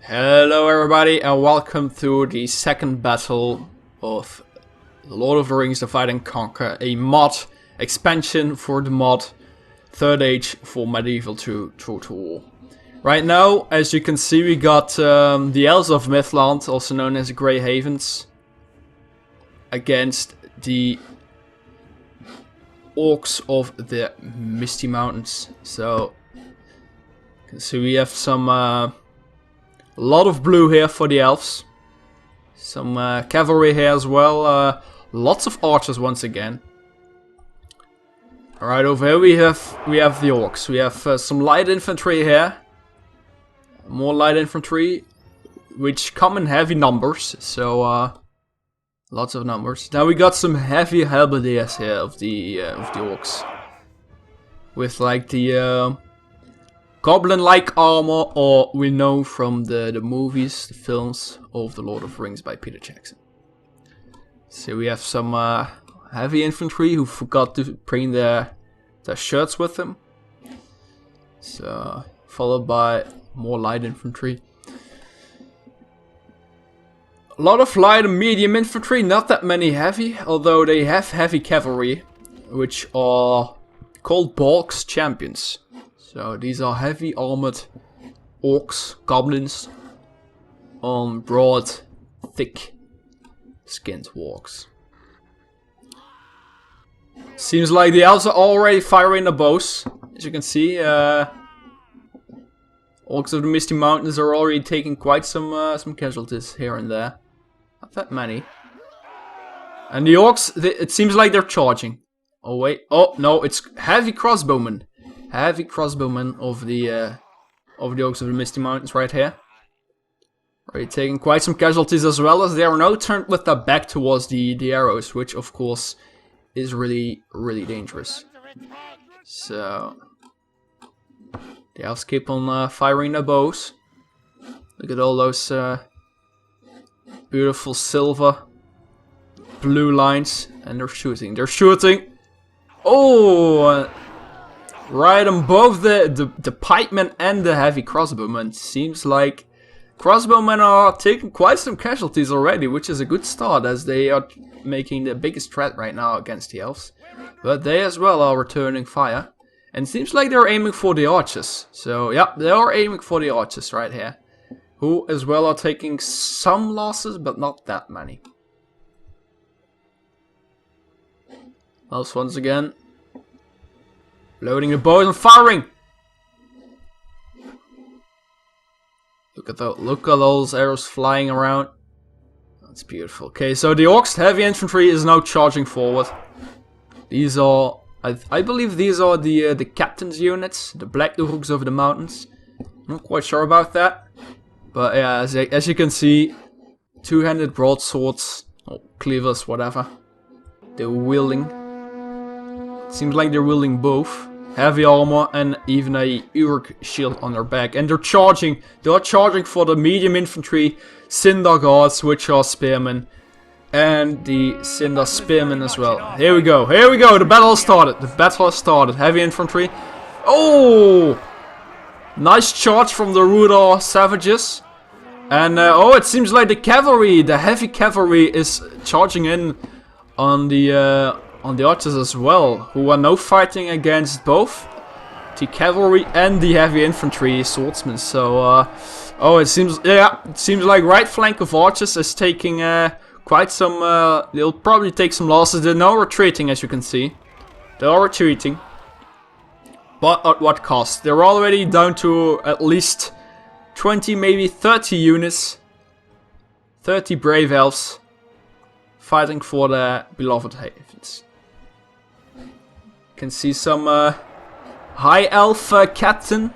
Hello everybody and welcome to the second battle of The Lord of the Rings Divide and Conquer, a mod expansion for the mod 3rd Age for Medieval to Total War. Right now, as you can see, we got the Elves of Mithlond, also known as the Grey Havens, against the Orcs of the Misty Mountains. So, you can see we have some a lot of blue here for the elves. Some cavalry here as well. Lots of archers once again. Alright, over here we have the orcs. We have some light infantry here. More light infantry, which come in heavy numbers. So lots of numbers. Now we got some heavy halberdiers here of the orcs, with like the goblin-like armor, or we know from the movies, the films of The Lord of the Rings by Peter Jackson. So we have some heavy infantry who forgot to bring their shirts with them. So followed by more light infantry. A lot of light and medium infantry, not that many heavy, although they have heavy cavalry, which are called Balk's champions. So these are heavy armored orcs, goblins, on broad, thick skinned wargs. Seems like the elves are already firing the bows. As you can see, Orcs of the Misty Mountains are already taking quite some casualties here and there. Not that many. And the orcs, it seems like they're charging. Oh wait, oh no, it's heavy crossbowmen. Heavy crossbowmen of the Orcs of the Misty Mountains right here. Already taking quite some casualties, as well as they are now turned with their back towards the arrows, which of course is really dangerous. So the elves keep on firing their bows. Look at all those beautiful silver, blue lines, and they're shooting. They're shooting. Oh! Right on both the pikemen and the heavy crossbowmen. Seems like crossbowmen are taking quite some casualties already, which is a good start, as they are making the biggest threat right now against the elves. But they as well are returning fire. And seems like they're aiming for the archers. So yeah, they are aiming for the archers right here, who as well are taking some losses, but not that many. Elves once again loading the bows and firing. Look at those arrows flying around. That's beautiful. Okay, so the orcs heavy infantry is now charging forward. These are, I believe these are the captain's units, the Black Orcs of the Mountains. I'm not quite sure about that, but yeah, as you can see, two-handed broadswords or cleavers, whatever. They're wielding. Seems like they're wielding both heavy armor and even a Uruk shield on their back. And they're charging. They are charging for the medium infantry Cinder Guards, which are spearmen, and the Cinder Spearmen as well. Here we go. Here we go. The battle has started. The battle has started. Heavy infantry. Oh! Nice charge from the Rudar savages. And oh, it seems like the cavalry, the heavy cavalry, is charging in on the archers as well, who are now fighting against both the cavalry and the heavy infantry swordsmen. So, oh, it seems like right flank of archers is taking quite some. They'll probably take some losses. They're now retreating, as you can see. They are retreating, but at what cost? They're already down to at least 20, maybe 30 units, 30 brave elves fighting for their beloved havens. Can see some high elf captain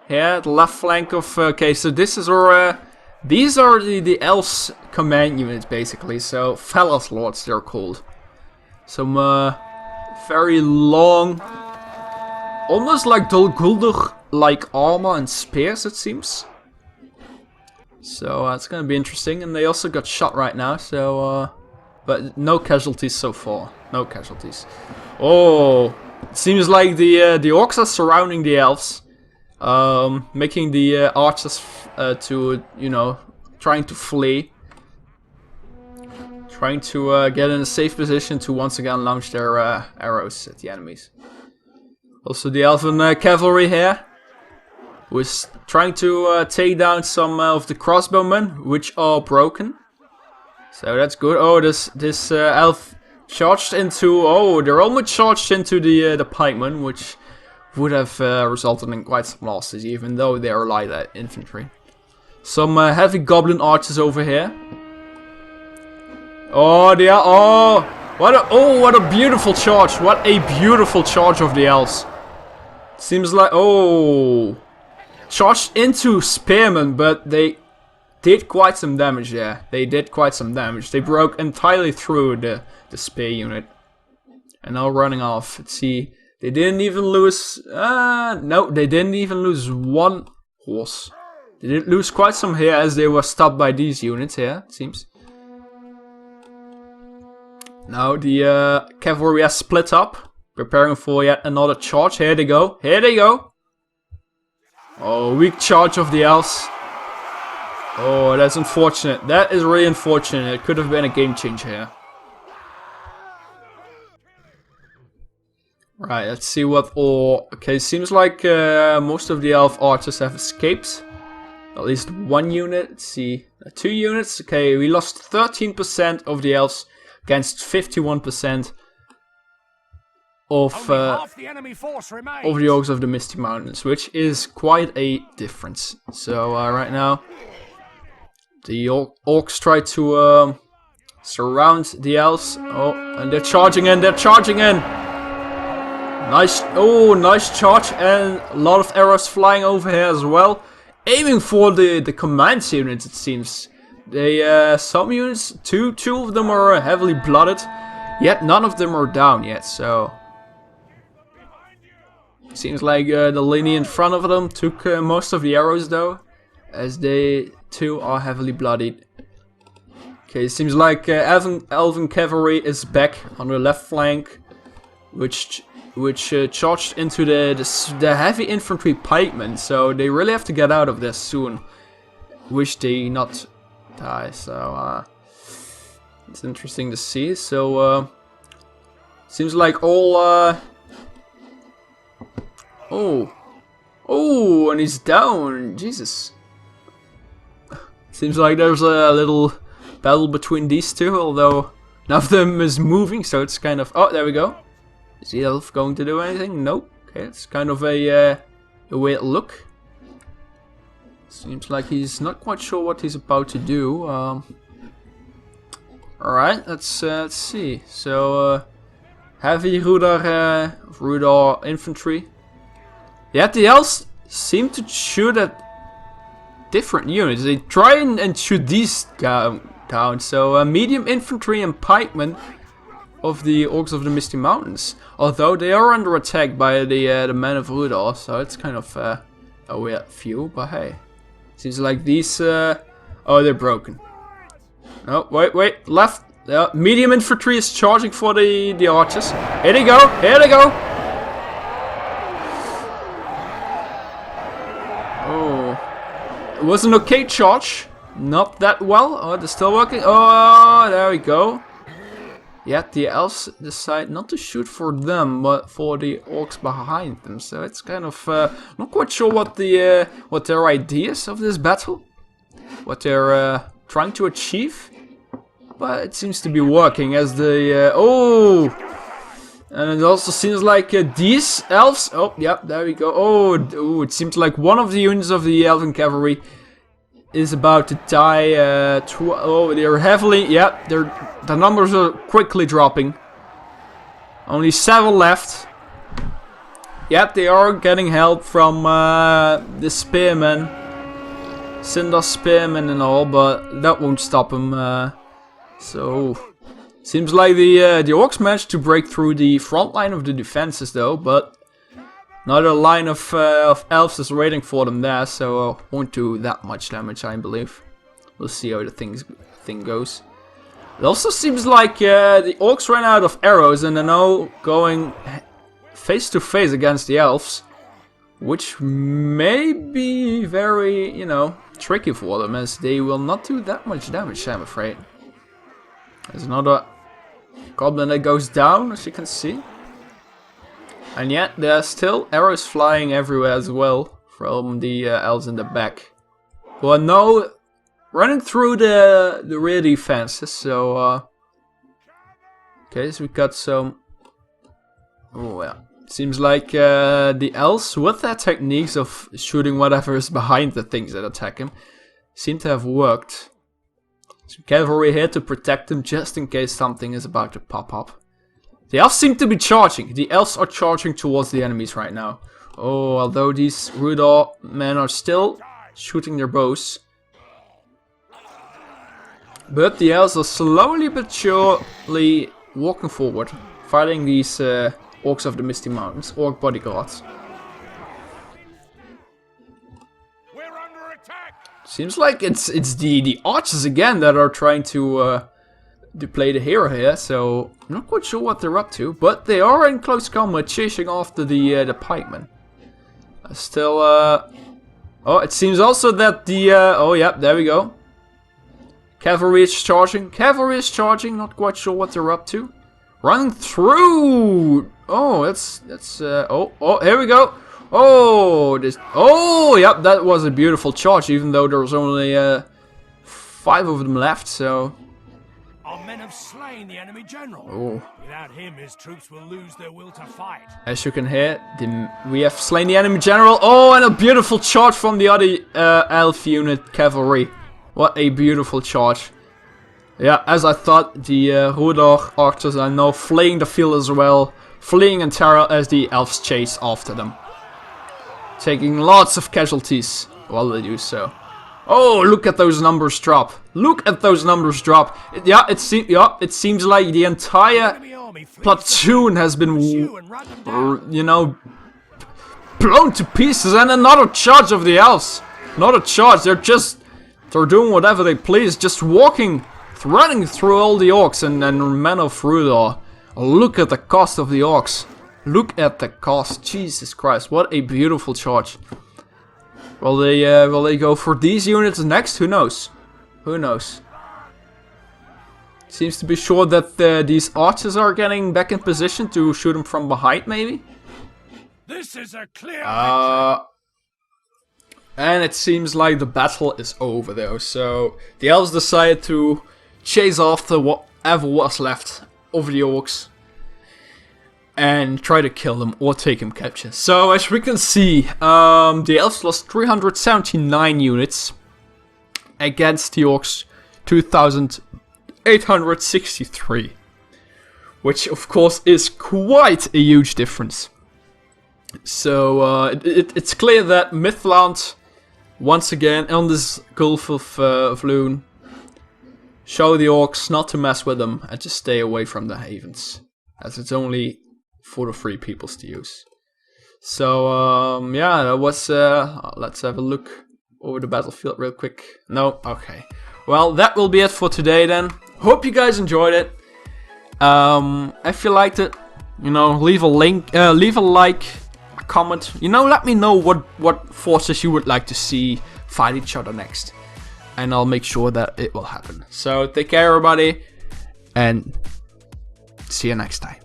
here at the left flank of. Okay, so this is our these are the elves command units basically. So Fellas Lords they're called. Some very long, almost like Dol Guldur like armor and spears, it seems. So it's gonna be interesting. And they also got shot right now. So but no casualties so far. No casualties. Oh, it seems like the orcs are surrounding the elves. making the archers to, you know, trying to flee. Trying to get in a safe position to once again launch their arrows at the enemies. Also the elven cavalry here, who is trying to take down some of the crossbowmen, which are broken. So that's good. Oh, this elf charged into... Oh, they're almost charged into the pikemen, which would have resulted in quite some losses, even though they are light infantry. Some heavy goblin archers over here. Oh, they are... Oh, what a beautiful charge. What a beautiful charge of the elves. Seems like... Oh... Charged into spearmen, but they did quite some damage there. They did quite some damage. They broke entirely through the spear unit. And now running off. Let's see. They didn't even lose... no, they didn't even lose one horse. They did lose quite some here as they were stopped by these units here, it seems. Now the cavalry has split up, preparing for yet another charge. Here they go. Here they go. Oh, weak charge of the elves. Oh, that's unfortunate. That is really unfortunate. It could have been a game changer here. Right, let's see what all... Okay, seems like most of the elf archers have escaped. At least one unit. Let's see. 2 units. Okay, we lost 13% of the elves against 51% of the Orcs of the Misty Mountains, which is quite a difference. So right now, the Orcs try to surround the elves. Oh, and they're charging in. They're charging in. Nice. Oh, nice charge, and a lot of arrows flying over here as well, aiming for the command units. It seems. They some units, two of them are heavily blooded, yet none of them are down yet. So seems like the lineage in front of them took most of the arrows though, as they too are heavily bloodied. Okay, seems like elven cavalry is back on the left flank, which charged into the heavy infantry pikemen. So they really have to get out of this soon. Wish they not die. So it's interesting to see. So seems like all oh, and he's down. Jesus. Seems like there's a little battle between these two, although none of them is moving, so it's kind of... Oh, there we go. Is the elf going to do anything? Nope. Okay, it's kind of a weird look. Seems like he's not quite sure what he's about to do. Alright, let's see. So, heavy Rudar infantry. Yet the elves seem to shoot at different units. They try and shoot these down. So, medium infantry and pikemen of the Orcs of the Misty Mountains. Although they are under attack by the men of Rudar, so it's kind of a weird view. But hey, seems like these... oh, they're broken. Oh, wait, left. Medium infantry is charging for the archers. Here they go, here they go. Oh, it was an okay charge. Not that well. Oh, they're still working. Oh, there we go. Yet the elves decide not to shoot for them, but for the orcs behind them. So it's kind of not quite sure what their ideas of this battle, what they're trying to achieve. But it seems to be working as the and it also seems like these elves. Oh, yep, there we go. Oh, it seems like one of the units of the elven cavalry is about to die. They're heavily... Yep, the numbers are quickly dropping. Only 7 left. Yep, they are getting help from the spearmen. Cinder spearmen and all, but that won't stop them. So, seems like the orcs managed to break through the front line of the defenses though, but another line of elves is waiting for them there, so won't do that much damage, I believe. We'll see how the thing goes. It also seems like the orcs ran out of arrows and are now going face to face against the elves, which may be very, you know, tricky for them, as they will not do that much damage, I'm afraid. There's another goblin that goes down, as you can see. And yet, there are still arrows flying everywhere as well from the elves in the back. Who are now running through the rear defenses, so... okay, so we got some... oh, yeah. Seems like the elves, with their techniques of shooting whatever is behind the things that attack him, seem to have worked. Some cavalry here to protect them, just in case something is about to pop up. The elves seem to be charging. The elves are charging towards the enemies right now. Oh, although these Rudor men are still shooting their bows. But the elves are slowly but surely walking forward, fighting these Orcs of the Misty Mountains, Orc bodyguards. We're under attack. Seems like it's the archers again that are trying to play the hero here, so I'm not quite sure what they're up to, but they are in close combat, chasing after the pikemen. Still, oh, it seems also that the oh yeah, there we go. Cavalry is charging. Cavalry is charging. Not quite sure what they're up to. Running through. Oh, that's oh, here we go. Oh, this. Oh, yep, that was a beautiful charge. Even though there was only 5 of them left. So. Our men have slain the enemy general. Oh. Without him, his troops will lose their will to fight. As you can hear, we have slain the enemy general. Oh, and a beautiful charge from the other elf unit cavalry. What a beautiful charge. Yeah, as I thought, the Rudor archers are now fleeing the field as well. Fleeing in terror as the elves chase after them. Taking lots of casualties while they do so. Oh, look at those numbers drop. Look at those numbers drop. It seems like the entire platoon has been, you know, blown to pieces. And another charge of the elves. Not a charge, they're doing whatever they please. Just walking, running through all the orcs and men of Rudor. Look at the cost of the orcs. Look at the cost. Jesus Christ, what a beautiful charge. Will they go for these units next? Who knows? Who knows? Seems to be sure that these archers are getting back in position to shoot them from behind, maybe? This is a clear and it seems like the battle is over though, so the elves decide to chase after whatever was left of the orcs and try to kill them or take them capture. So as we can see, the elves lost 379 units against the orcs 2,863, which of course is quite a huge difference. So it's clear that Mithlond, once again on this Gulf of Loon, show the orcs not to mess with them and to stay away from the havens, as it's only for the free peoples to use. So yeah, that was let's have a look over the battlefield real quick. No, okay. Well, that will be it for today then. Hope you guys enjoyed it. If you liked it, you know, leave a like, a comment. You know, let me know what forces you would like to see fight each other next, and I'll make sure that it will happen. So take care, everybody, and see you next time.